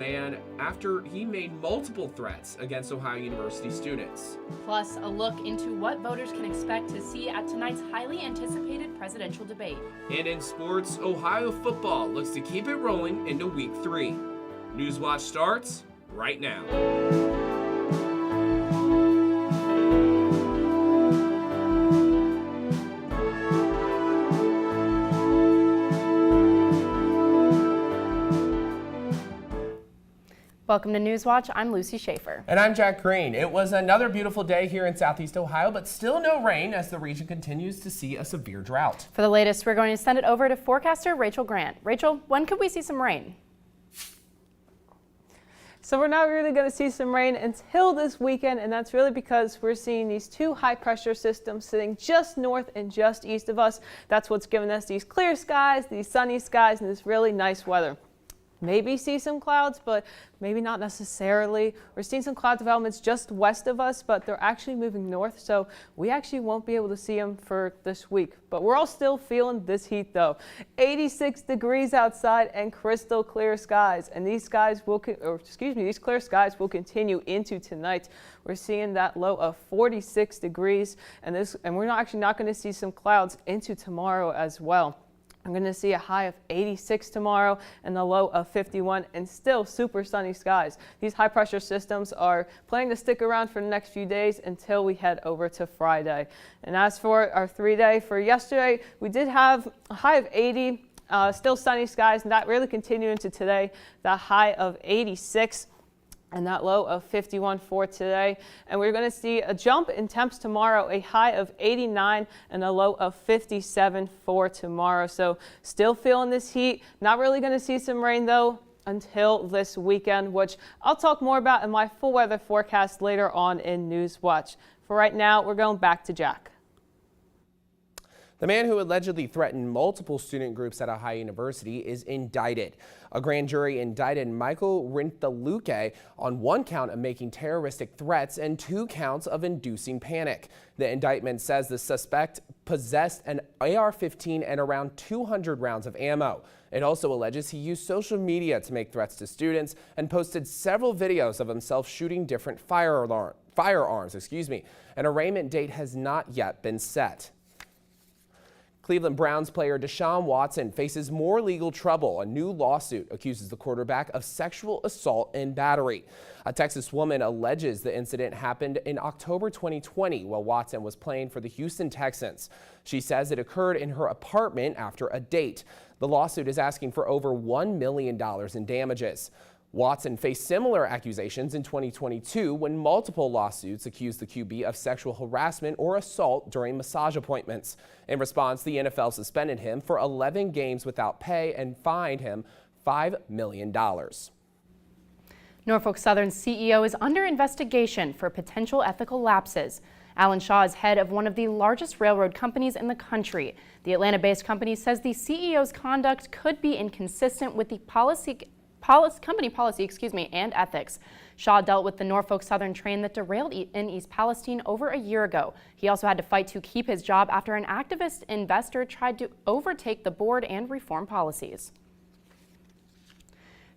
man after he made multiple threats against Ohio University students. Plus, a look into what voters can expect to see at tonight's highly anticipated presidential debate. And in sports, Ohio football looks to keep it rolling into Week 3. Newswatch starts right now. Welcome to Newswatch. I'm Lucy Schaefer. And I'm Jack Green. It was another beautiful day here in Southeast Ohio, but still no rain as the region continues to see a severe drought. For the latest, we're going to send it over to forecaster Rachel Grant. Rachel, when could we see some rain? So we're not really going to see some rain until this weekend, and that's really because we're seeing these two high pressure systems sitting just north and just east of us. That's what's giving us these clear skies, these sunny skies, and this really nice weather. Maybe see some clouds, but maybe not necessarily. We're seeing some cloud developments just west of us, but they're actually moving north, so we actually won't be able to see them for this week. But we're all still feeling this heat though. 86 degrees outside and crystal clear skies, and these skies will, these clear skies will continue into tonight. We're seeing that low of 46 degrees, and we're actually not going to see some clouds into tomorrow as well. I'm going to see a high of 86 tomorrow and a low of 51 and still super sunny skies. These high pressure systems are planning to stick around for the next few days until we head over to Friday. And as for our 3-day for yesterday, we did have a high of 80, still sunny skies, and that really continued into today. The high of 86. And that low of 51 for today. And we're going to see a jump in temps tomorrow, a high of 89 and a low of 57 for tomorrow. So still feeling this heat. Not really going to see some rain though until this weekend, which I'll talk more about in my full weather forecast later on in Newswatch. For right now, we're going back to Jack. The man who allegedly threatened multiple student groups at Ohio University is indicted. A grand jury indicted Michael Rintaluque on 1 count of making terroristic threats and 2 counts of inducing panic. The indictment says the suspect possessed an AR-15 and around 200 rounds of ammo. It also alleges he used social media to make threats to students and posted several videos of himself shooting different firearms. An arraignment date has not yet been set. Cleveland Browns player Deshaun Watson faces more legal trouble. A new lawsuit accuses the quarterback of sexual assault and battery. A Texas woman alleges the incident happened in October 2020 while Watson was playing for the Houston Texans. She says it occurred in her apartment after a date. The lawsuit is asking for over $1 million in damages. Watson faced similar accusations in 2022 when multiple lawsuits accused the QB of sexual harassment or assault during massage appointments. In response, the NFL suspended him for 11 games without pay and fined him $5 million. Norfolk Southern's CEO is under investigation for potential ethical lapses. Alan Shaw is head of one of the largest railroad companies in the country. The Atlanta-based company says the CEO's conduct could be inconsistent with the company policy and ethics. Shaw dealt with the Norfolk Southern train that derailed in East Palestine over a year ago. He also had to fight to keep his job after an activist investor tried to overtake the board and reform policies.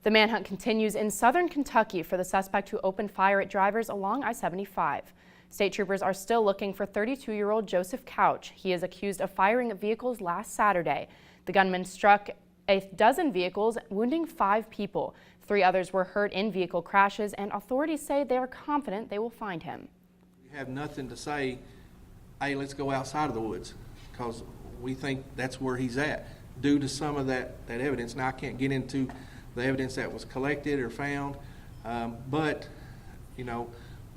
The manhunt continues in southern Kentucky for the suspect who opened fire at drivers along I-75. State troopers are still looking for 32-year-old Joseph Couch. He is accused of firing at vehicles last Saturday. The gunman struck a dozen vehicles, wounding 5 people. 3 others were hurt in vehicle crashes, and authorities say they are confident they will find him. We have nothing to say, hey, let's go outside of the woods, because we think that's where he's at, due to some of that evidence. Now, I can't get into the evidence that was collected or found, but, you know,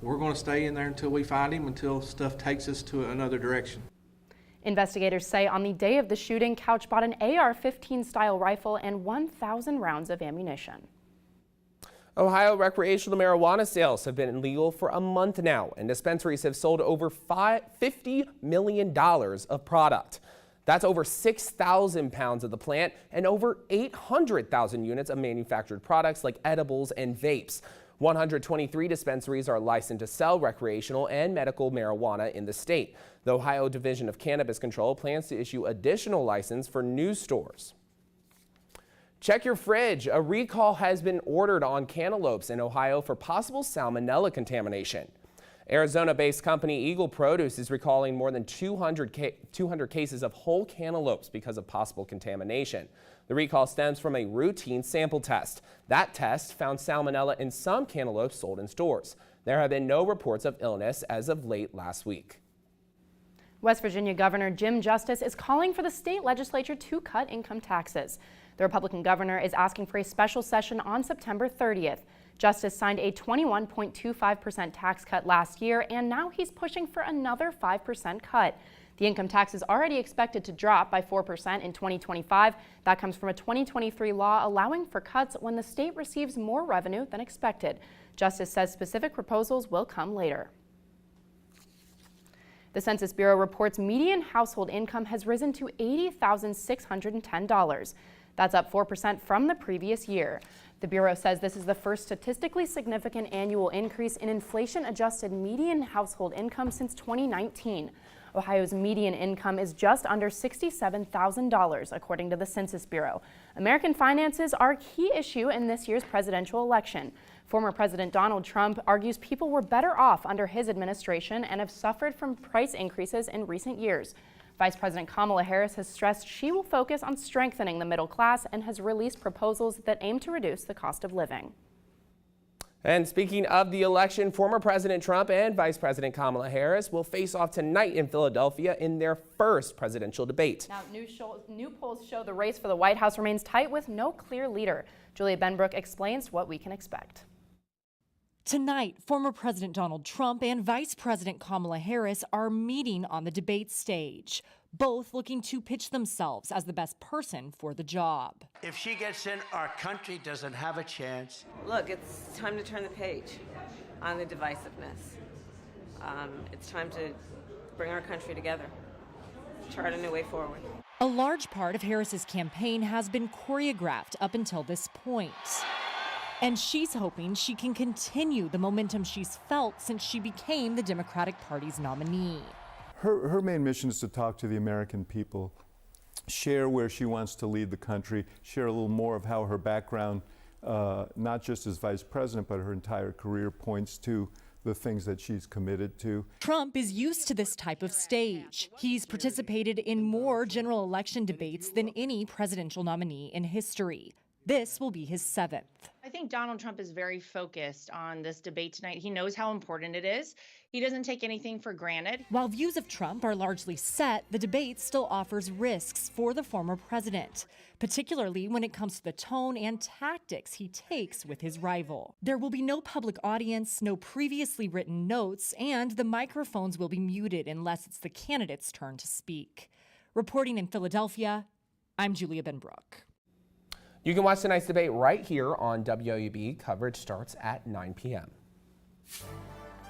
we're going to stay in there until we find him, until stuff takes us to another direction. Investigators say on the day of the shooting, Couch bought an AR-15 style rifle and 1,000 rounds of ammunition. Ohio recreational marijuana sales have been illegal for a month now, and dispensaries have sold over $50 million of product. That's over 6,000 pounds of the plant and over 800,000 units of manufactured products like edibles and vapes. 123 dispensaries are licensed to sell recreational and medical marijuana in the state. The Ohio Division of Cannabis Control plans to issue additional license for new stores. Check your fridge. A recall has been ordered on cantaloupes in Ohio for possible salmonella contamination. Arizona-based company Eagle Produce is recalling more than 200 cases of whole cantaloupes because of possible contamination. The recall stems from a routine sample test. That test found salmonella in some cantaloupes sold in stores. There have been no reports of illness as of late last week. West Virginia Governor Jim Justice is calling for the state legislature to cut income taxes. The Republican governor is asking for a special session on September 30th. Justice signed a 21.25% tax cut last year, and now he's pushing for another 5% cut. The income tax is already expected to drop by 4% in 2025. That comes from a 2023 law allowing for cuts when the state receives more revenue than expected. Justice says specific proposals will come later. The Census Bureau reports median household income has risen to $80,610. That's up 4% from the previous year. The Bureau says this is the first statistically significant annual increase in inflation-adjusted median household income since 2019. Ohio's median income is just under $67,000, according to the Census Bureau. American finances are a key issue in this year's presidential election. Former President Donald Trump argues people were better off under his administration and have suffered from price increases in recent years. Vice President Kamala Harris has stressed she will focus on strengthening the middle class and has released proposals that aim to reduce the cost of living. And speaking of the election, former President Trump and Vice President Kamala Harris will face off tonight in Philadelphia in their first presidential debate. Now, new polls show the race for the White House remains tight with no clear leader. Julia Benbrook explains what we can expect. Tonight, former President Donald Trump and Vice President Kamala Harris are meeting on the debate stage, both looking to pitch themselves as the best person for the job. If she gets in, our country doesn't have a chance. Look, it's time to turn the page on the divisiveness. It's time to bring our country together, chart a new way forward. A large part of Harris's campaign has been choreographed up until this point. And she's hoping she can continue the momentum she's felt since she became the Democratic Party's nominee. Her main mission is to talk to the American people, share where she wants to lead the country, share a little more of how her background, not just as vice president, but her entire career points to the things that she's committed to. Trump is used to this type of stage. He's participated in more general election debates than any presidential nominee in history. This will be his 7th. I think Donald Trump is very focused on this debate tonight. He knows how important it is. He doesn't take anything for granted. While views of Trump are largely set, the debate still offers risks for the former president, particularly when it comes to the tone and tactics he takes with his rival. There will be no public audience, no previously written notes, and the microphones will be muted unless it's the candidate's turn to speak. Reporting in Philadelphia, I'm Julia Benbrook. You can watch tonight's debate right here on WOUB. Coverage starts at 9 p.m.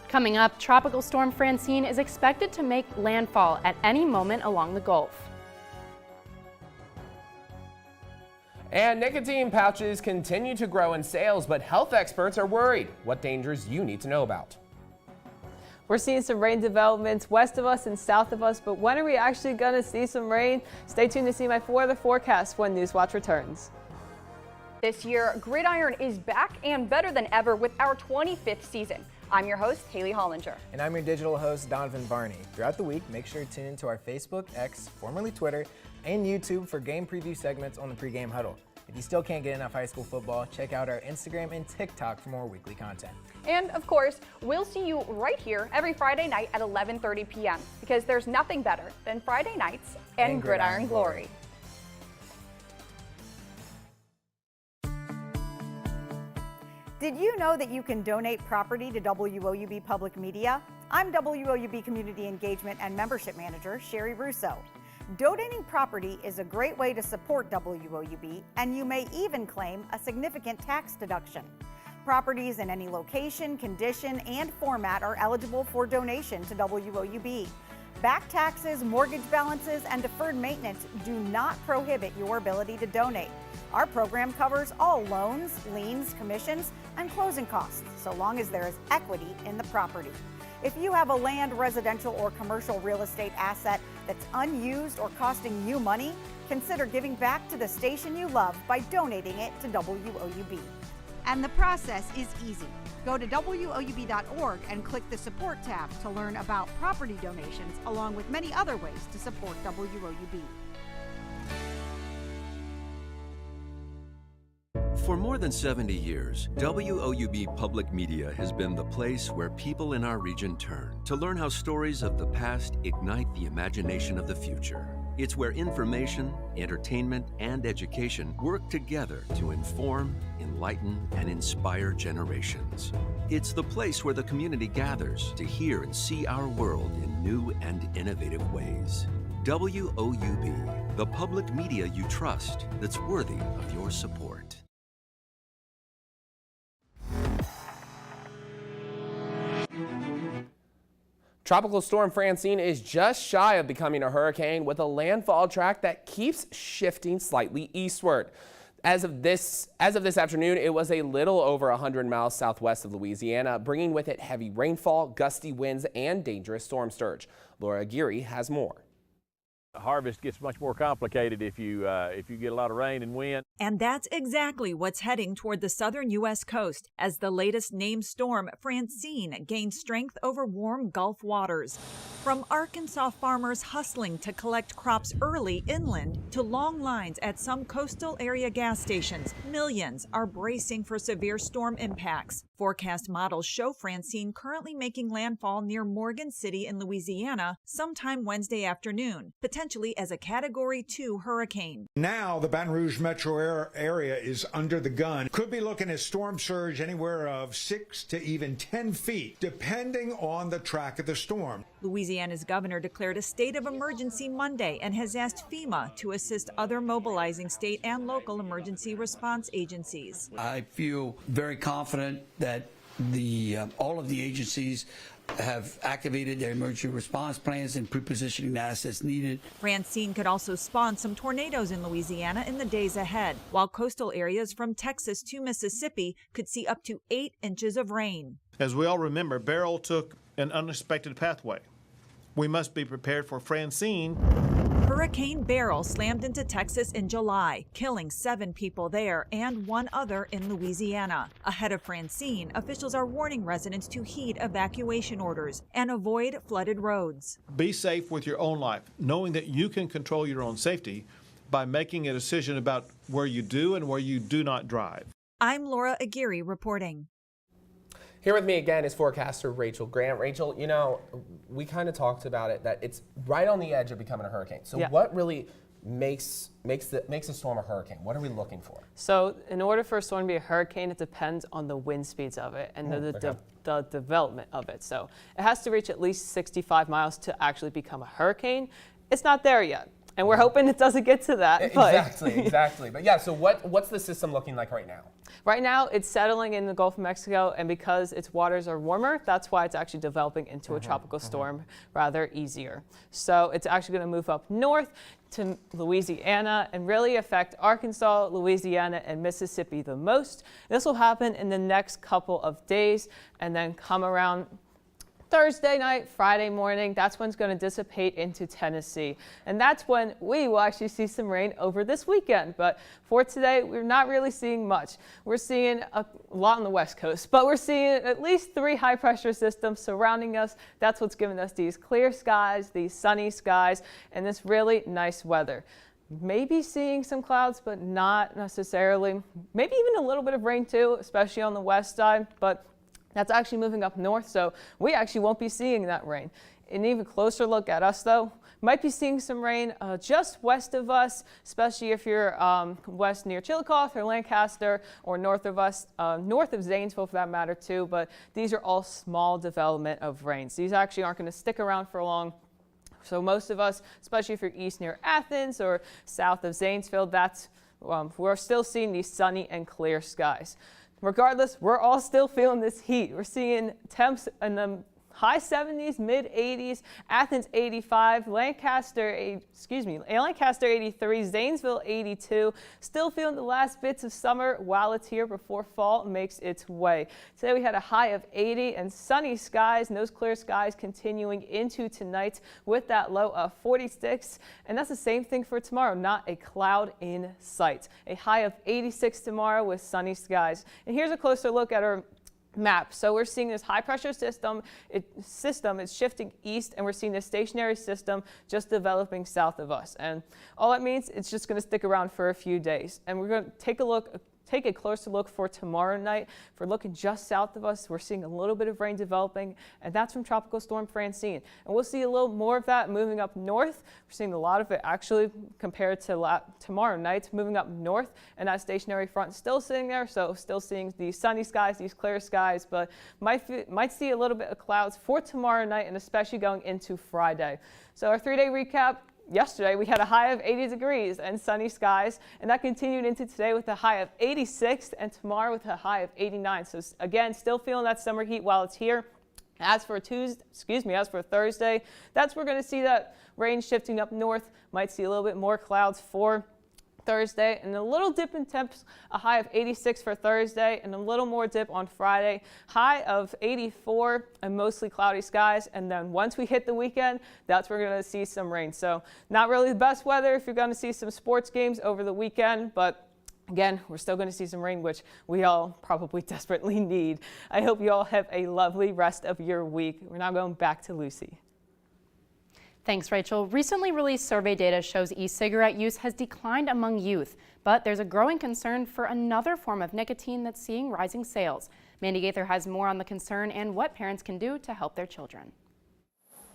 Coming up, Tropical Storm Francine is expected to make landfall at any moment along the Gulf. And nicotine pouches continue to grow in sales, but health experts are worried. What dangers you need to know about. We're seeing some rain developments west of us and south of us, but when are we actually going to see some rain? Stay tuned to see my weather forecast when Newswatch returns. This year, Gridiron is back and better than ever with our 25th season. I'm your host, Haley Hollinger. And I'm your digital host, Donovan Varney. Throughout the week, make sure to tune into our Facebook, X, formerly Twitter, and YouTube for game preview segments on the pregame huddle. If you still can't get enough high school football, check out our Instagram and TikTok for more weekly content. And of course, we'll see you right here every Friday night at 11:30 p.m. because there's nothing better than Friday nights and Gridiron Glory. Did you know that you can donate property to WOUB Public Media? I'm WOUB Community Engagement and Membership Manager, Sherry Russo. Donating property is a great way to support WOUB, and you may even claim a significant tax deduction. Properties in any location, condition, and format are eligible for donation to WOUB. Back taxes, mortgage balances, and deferred maintenance do not prohibit your ability to donate. Our program covers all loans, liens, commissions, and closing costs, so long as there is equity in the property. If you have a land, residential, or commercial real estate asset that's unused or costing you money? Consider giving back to the station you love by donating it to WOUB. And the process is easy. Go to WOUB.org and click the Support tab to learn about property donations, along with many other ways to support WOUB. For more than 70 years, WOUB Public Media has been the place where people in our region turn to learn how stories of the past ignite the imagination of the future. It's where information, entertainment, and education work together to inform, enlighten, and inspire generations. It's the place where the community gathers to hear and see our world in new and innovative ways. WOUB, the public media you trust that's worthy of your support. Tropical storm Francine is just shy of becoming a hurricane with a landfall track that keeps shifting slightly eastward. As of this afternoon, it was a little over 100 miles southwest of Louisiana, bringing with it heavy rainfall, gusty winds, and dangerous storm surge. Laura Aguirre has more. Harvest gets much more complicated if you get a lot of rain and wind. And that's exactly what's heading toward the southern U.S. coast as the latest named storm, Francine, gains strength over warm Gulf waters. From Arkansas farmers hustling to collect crops early inland to long lines at some coastal area gas stations, millions are bracing for severe storm impacts. Forecast models show Francine currently making landfall near Morgan City in Louisiana sometime Wednesday afternoon, potentially as a Category 2 hurricane. Now the Baton Rouge metro area is under the gun. Could be looking at storm surge anywhere of 6 to even 10 feet, depending on the track of the storm. Louisiana's governor declared a state of emergency Monday and has asked FEMA to assist other mobilizing state and local emergency response agencies. I feel very confident that all of the agencies have activated their emergency response plans and pre-positioning the assets needed. Francine could also spawn some tornadoes in Louisiana in the days ahead, while coastal areas from Texas to Mississippi could see up to 8 inches of rain. As we all remember, Beryl took an unexpected pathway. We must be prepared for Francine. Hurricane Beryl slammed into Texas in July, killing 7 people there and 1 other in Louisiana. Ahead of Francine, officials are warning residents to heed evacuation orders and avoid flooded roads. Be safe with your own life, knowing that you can control your own safety by making a decision about where you do and where you do not drive. I'm Laura Aguirre reporting. Here with me again is forecaster Rachel Grant. Rachel, you know, we kind of talked about it, that it's right on the edge of becoming a hurricane. So what really makes a storm a hurricane? What are we looking for? So in order for a storm to be a hurricane, it depends on the wind speeds of it and the development of it. So it has to reach at least 65 miles to actually become a hurricane. It's not there yet. And we're hoping it doesn't get to that. Exactly. But yeah, so what's the system looking like right now? Right now, it's settling in the Gulf of Mexico, and because its waters are warmer, that's why it's actually developing into a tropical storm rather easier. So it's actually going to move up north to Louisiana and really affect Arkansas, Louisiana, and Mississippi the most. This will happen in the next couple of days and then come around Thursday night, Friday morning. That's when it's going to dissipate into Tennessee. And that's when we will actually see some rain over this weekend. But for today, we're not really seeing much. We're seeing a lot on the West Coast, but we're seeing at least 3 high pressure systems surrounding us. That's what's giving us these clear skies, these sunny skies, and this really nice weather. Maybe seeing some clouds, but not necessarily. Maybe even a little bit of rain too, especially on the west side. But that's actually moving up north, so we actually won't be seeing that rain. An even closer look at us, though, might be seeing some rain just west of us, especially if you're west near Chillicothe or Lancaster, or north of us, north of Zanesville for that matter too, but these are all small development of rains. These actually aren't going to stick around for long. So most of us, especially if you're east near Athens or south of Zanesville, we're still seeing these sunny and clear skies. Regardless, we're all still feeling this heat. We're seing temps in the high 70s, mid 80s, Athens 85, Lancaster 83, Zanesville 82. Still feeling the last bits of summer while it's here before fall makes its way. Today we had a high of 80 and sunny skies, and those clear skies continuing into tonight with that low of 46. And that's the same thing for tomorrow, not a cloud in sight. A high of 86 tomorrow with sunny skies. And here's a closer look at our map. So we're seeing this high pressure system. It's shifting east, and we're seeing this stationary system just developing south of us. And all that means it's just going to stick around for a few days. And we're going to take a closer look for tomorrow night. If we're looking just south of us, we're seeing a little bit of rain developing, and that's from Tropical Storm Francine. And we'll see a little more of that moving up north. We're seeing a lot of it actually compared to tomorrow night, moving up north, and that stationary front still sitting there, so still seeing these sunny skies, these clear skies, but might see a little bit of clouds for tomorrow night, and especially going into Friday. So our 3-day recap. Yesterday, we had a high of 80 degrees and sunny skies, and that continued into today with a high of 86, and tomorrow with a high of 89. So again, still feeling that summer heat while it's here. As for Thursday, that's where we're going to see that rain shifting up north. Might see a little bit more clouds for Thursday, and a little dip in temps, a high of 86 for Thursday, and a little more dip on Friday, high of 84 and mostly cloudy skies. And then once we hit the weekend, that's where we're going to see some rain. So not really the best weather if you're going to see some sports games over the weekend, but again, we're still going to see some rain, which we all probably desperately need. I hope you all have a lovely rest of your week. We're now going back to Lucy. Thanks, Rachel. Recently released survey data shows e-cigarette use has declined among youth, but there's a growing concern for another form of nicotine that's seeing rising sales. Mandy Gaither has more on the concern and what parents can do to help their children.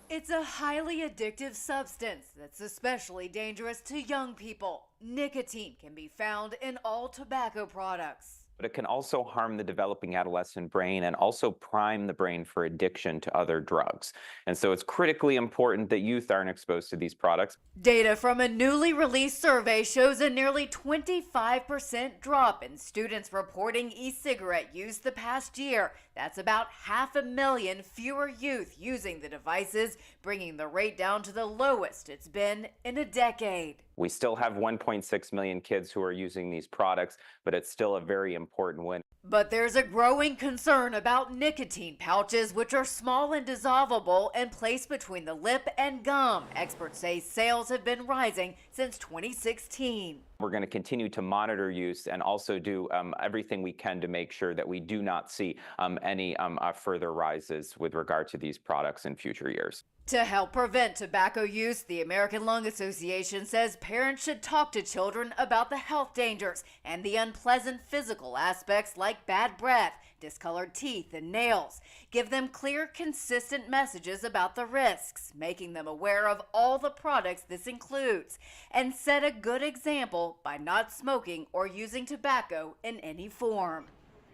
It's a highly addictive substance that's especially dangerous to young people. Nicotine can be found in all tobacco products. But it can also harm the developing adolescent brain and also prime the brain for addiction to other drugs. And so it's critically important that youth aren't exposed to these products. Data from a newly released survey shows a nearly 25% drop in students reporting e-cigarette use the past year. That's about 500,000 fewer youth using the devices, bringing the rate down to the lowest it's been in a decade. We still have 1.6 million kids who are using these products, but it's still a very important win. But there's a growing concern about nicotine pouches, which are small and dissolvable and placed between the lip and gum. Experts say sales have been rising since 2016. We're going to continue to monitor use and also do everything we can to make sure that we do not see any further rises with regard to these products in future years. To help prevent tobacco use, the American Lung Association says parents should talk to children about the health dangers and the unpleasant physical aspects like bad breath, discolored teeth, and nails. Give them clear, consistent messages about the risks, making them aware of all the products this includes, and set a good example by not smoking or using tobacco in any form.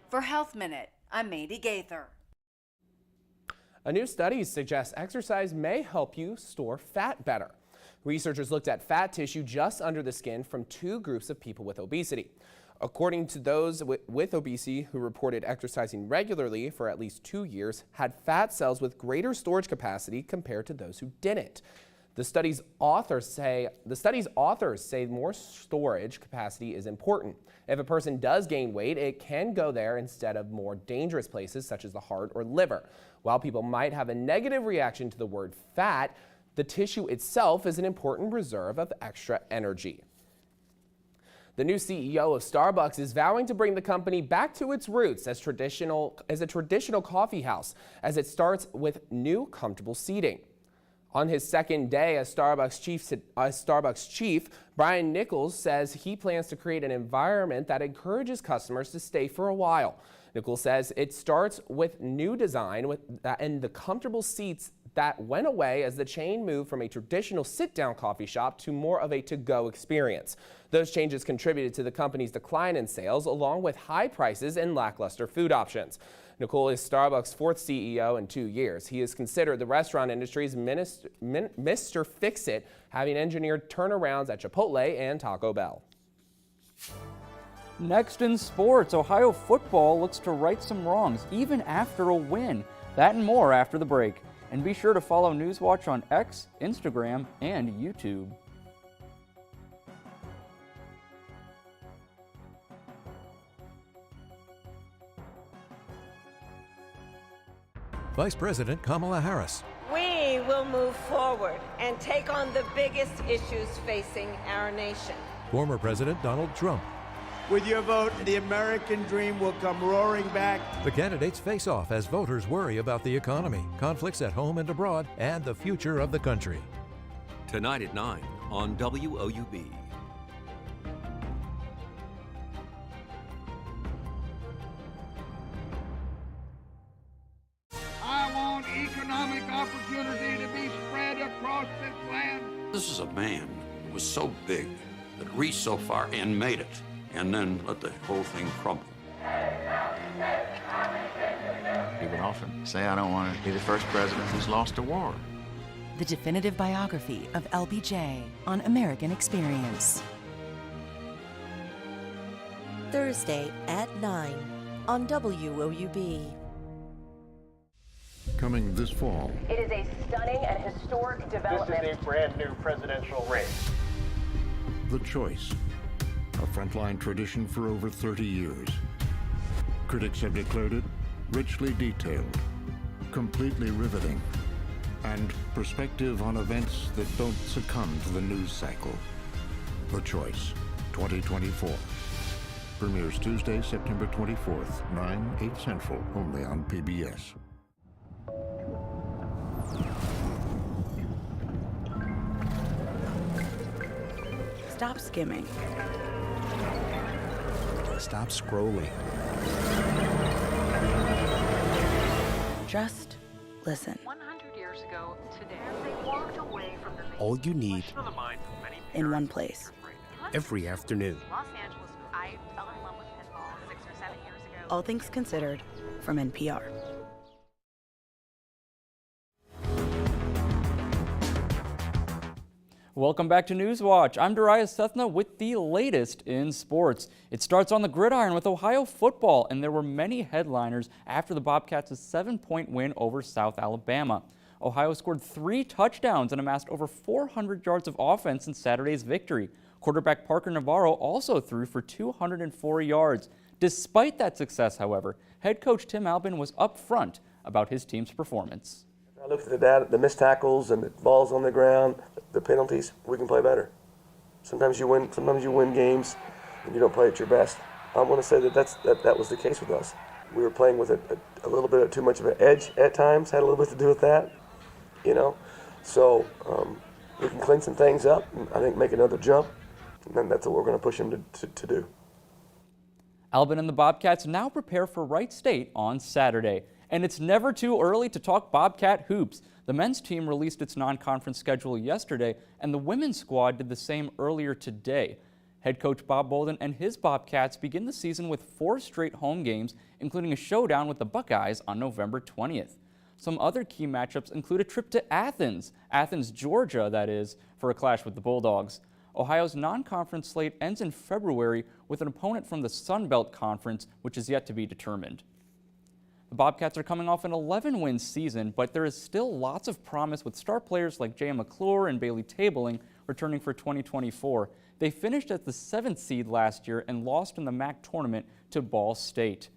For Health Minute, I'm Mandy Gaither. A new study suggests exercise may help you store fat better. Researchers looked at fat tissue just under the skin from 2 groups of people with obesity. According to those with obesity who reported exercising regularly for at least 2 years, had fat cells with greater storage capacity compared to those who didn't. The study's authors say more storage capacity is important. If a person does gain weight, it can go there instead of more dangerous places such as the heart or liver. While people might have a negative reaction to the word fat, the tissue itself is an important reserve of extra energy. The new CEO of Starbucks is vowing to bring the company back to its roots as a traditional coffee house, as it starts with new comfortable seating. On his second day as Starbucks chief, Brian Nichols says he plans to create an environment that encourages customers to stay for a while. Nichols says it starts with new design and the comfortable seats that went away as the chain moved from a traditional sit-down coffee shop to more of a to-go experience. Those changes contributed to the company's decline in sales, along with high prices and lackluster food options. Nicole is Starbucks' 4th CEO in 2 years. He is considered the restaurant industry's Mr. Fix-It, having engineered turnarounds at Chipotle and Taco Bell. Next in sports, Ohio football looks to right some wrongs, even after a win. That and more after the break. And be sure to follow Newswatch on X, Instagram, and YouTube. Vice President Kamala Harris. We will move forward and take on the biggest issues facing our nation. Former President Donald Trump. With your vote, the American dream will come roaring back. The candidates face off as voters worry about the economy, conflicts at home and abroad, and the future of the country. Tonight at 9 on WOUB. I want economic opportunity to be spread across this land. This is a man who was so big that reached so far and made it, and then let the whole thing crumble. He would often say, I don't want to be the first president who's lost a war. The definitive biography of LBJ on American Experience. Thursday at 9 on WOUB. Coming this fall. It is a stunning and historic development. This is a brand new presidential race. The Choice, a frontline tradition for over 30 years. Critics have declared it richly detailed, completely riveting, and perspective on events that don't succumb to the news cycle. The Choice, 2024. Premieres Tuesday, September 24th, 9, 8 Central, only on PBS. Stop skimming. Stop scrolling. Just listen. 100 years ago today, they walked away from the All you need in one place. every afternoon. Los Angeles. I fell in love with pinball 6 or 7 years ago. All things considered from NPR. Welcome back to Newswatch. I'm Darius Sethna with the latest in sports. It starts on the gridiron with Ohio football, and there were many headliners after the Bobcats' 7-point win over South Alabama. Ohio scored 3 touchdowns and amassed over 400 yards of offense in Saturday's victory. Quarterback Parker Navarro also threw for 204 yards. Despite that success, however, head coach Tim Albin was upfront about his team's performance. I looked at the data, the missed tackles and the balls on the ground, the penalties. We can play better. Sometimes you win games and you don't play at your best. I want to say that was the case with us. We were playing with a little bit of too much of an edge at times, had a little bit to do with that, you know. So we can clean some things up and I think make another jump, and then that's what we're going to push him to do. Albin and the Bobcats now prepare for Wright State on Saturday. And it's never too early to talk Bobcat hoops. The men's team released its non-conference schedule yesterday, and the women's squad did the same earlier today. Head coach Bob Bolden and his Bobcats begin the season with 4 straight home games, including a showdown with the Buckeyes on November 20th. Some other key matchups include a trip to Athens, Georgia, that is, for a clash with the Bulldogs. Ohio's non-conference slate ends in February with an opponent from the Sun Belt Conference, which is yet to be determined. The Bobcats are coming off an 11-win season, but there is still lots of promise with star players like Jay McClure and Bailey Tabling returning for 2024. They finished as the 7th seed last year and lost in the MAC tournament to Ball State.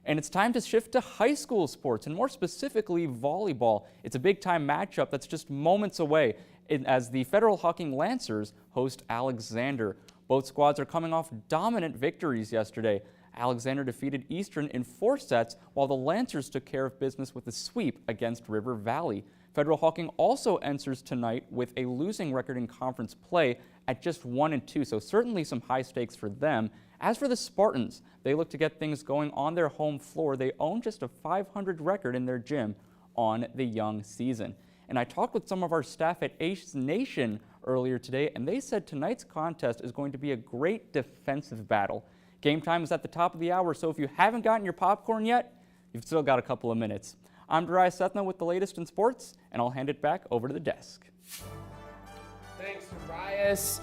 And it's time to shift to high school sports, and more specifically volleyball. It's a big-time matchup that's just moments away as the Federal Hawking Lancers host Alexander. Both squads are coming off dominant victories yesterday. Alexander defeated Eastern in 4 sets, while the Lancers took care of business with a sweep against River Valley. Federal Hawking also enters tonight with a losing record in conference play at just 1-2, so certainly some high stakes for them. As for the Spartans, they look to get things going on their home floor. They own just a 500 record in their gym on the young season. And I talked with some of our staff at Ace Nation earlier today, and they said tonight's contest is going to be a great defensive battle. Game time is at the top of the hour, so if you haven't gotten your popcorn yet, you've still got a couple of minutes. I'm Darius Sethna with the latest in sports, and I'll hand it back over to the desk. Thanks, Darius.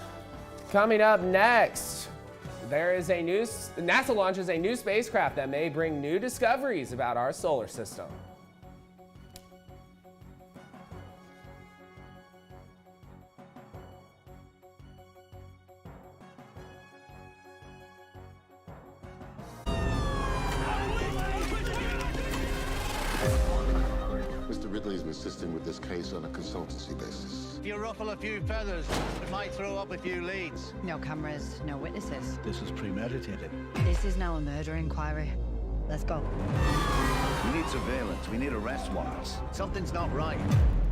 Coming up next, NASA launches a new spacecraft that may bring new discoveries about our solar system. Mr. Ridley's been assisting with this case on a consultancy basis. If you ruffle a few feathers, it might throw up a few leads. No cameras, no witnesses. This is premeditated. This is now a murder inquiry. Let's go. We need surveillance. We need arrest warrants. Something's not right.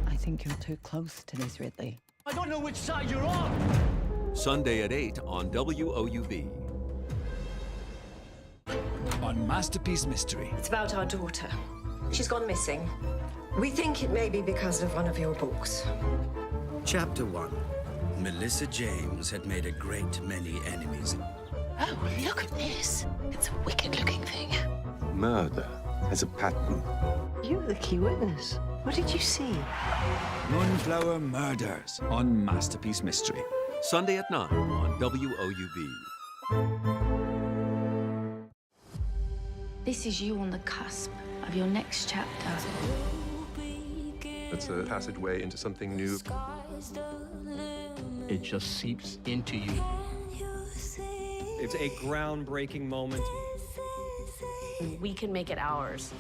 I think you're too close to this, Ridley. I don't know which side you're on. Sunday at 8 on WOUB. On Masterpiece Mystery. It's about our daughter. She's gone missing. We think it may be because of one of your books. Chapter 1. Melissa James had made a great many enemies. Oh, look at this. It's a wicked-looking thing. Murder has a pattern. You were the key witness. What did you see? Moonflower Murders on Masterpiece Mystery. Sunday at 9 on WOUB. This is you on the cusp of your next chapter. It's a passageway into something new. It just seeps into you. It's a groundbreaking moment. We can make it ours.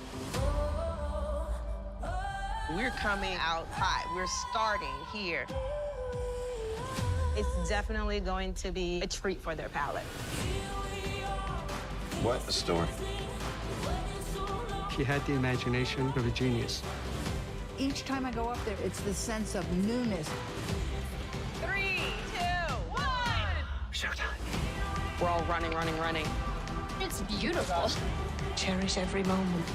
We're coming out hot. We're starting here. It's definitely going to be a treat for their palate. What a story. She had the imagination of a genius. Each time I go up there, it's the sense of newness. 3, 2, 1! Showtime. We're all running. It's beautiful. Cherish every moment.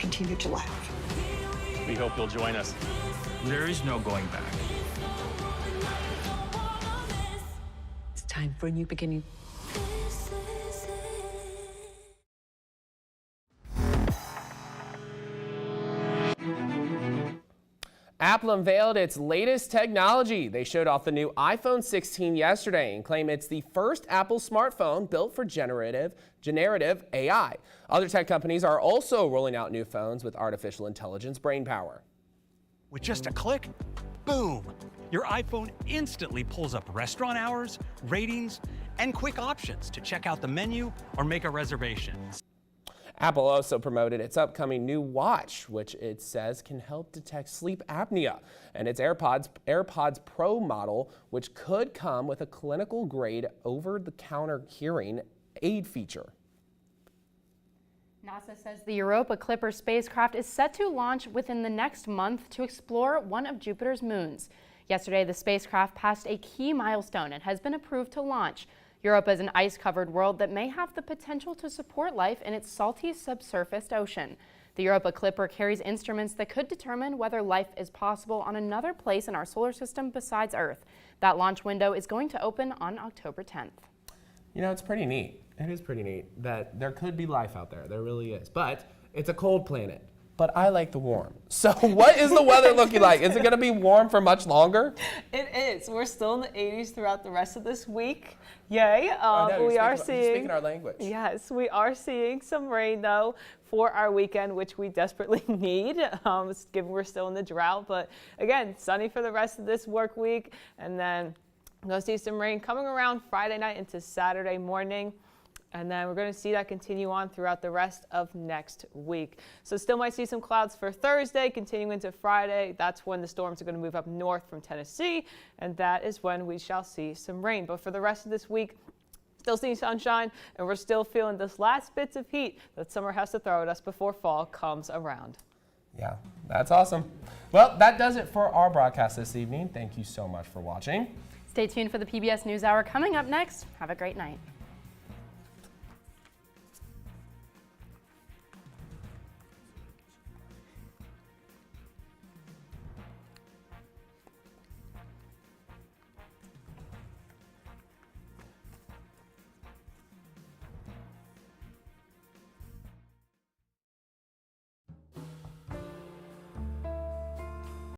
Continue to laugh. We hope you'll join us. There is no going back. It's time for a new beginning. Apple unveiled its latest technology. They showed off the new iPhone 16 yesterday and claim it's the first Apple smartphone built for generative AI. Other tech companies are also rolling out new phones with artificial intelligence brainpower. With just a click, boom, your iPhone instantly pulls up restaurant hours, ratings, and quick options to check out the menu or make a reservation. Apple also promoted its upcoming new watch, which it says can help detect sleep apnea, and its AirPods Pro model, which could come with a clinical-grade over-the-counter hearing aid feature. NASA says the Europa Clipper spacecraft is set to launch within the next month to explore one of Jupiter's moons. Yesterday, the spacecraft passed a key milestone and has been approved to launch. Europa is an ice-covered world that may have the potential to support life in its salty subsurface ocean. The Europa Clipper carries instruments that could determine whether life is possible on another place in our solar system besides Earth. That launch window is going to open on October 10th. You know, it's pretty neat. It is pretty neat that there could be life out there. There really is. But it's a cold planet. But I like the warm. So what is the weather looking like? Is it going to be warm for much longer? It is. We're still in the 80s throughout the rest of this week. Yay. We are seeing. You're speaking our language. Yes, we are seeing some rain though for our weekend, which we desperately need. Given we're still in the drought, but again, sunny for the rest of this work week, and then we're going to see some rain coming around Friday night into Saturday morning. And then we're going to see that continue on throughout the rest of next week. So still might see some clouds for Thursday, continuing into Friday. That's when the storms are going to move up north from Tennessee, and that is when we shall see some rain. But for the rest of this week, still seeing sunshine, and we're still feeling this last bits of heat that summer has to throw at us before fall comes around. Yeah, that's awesome. Well, that does it for our broadcast this evening. Thank you so much for watching. Stay tuned for the PBS NewsHour coming up next. Have a great night.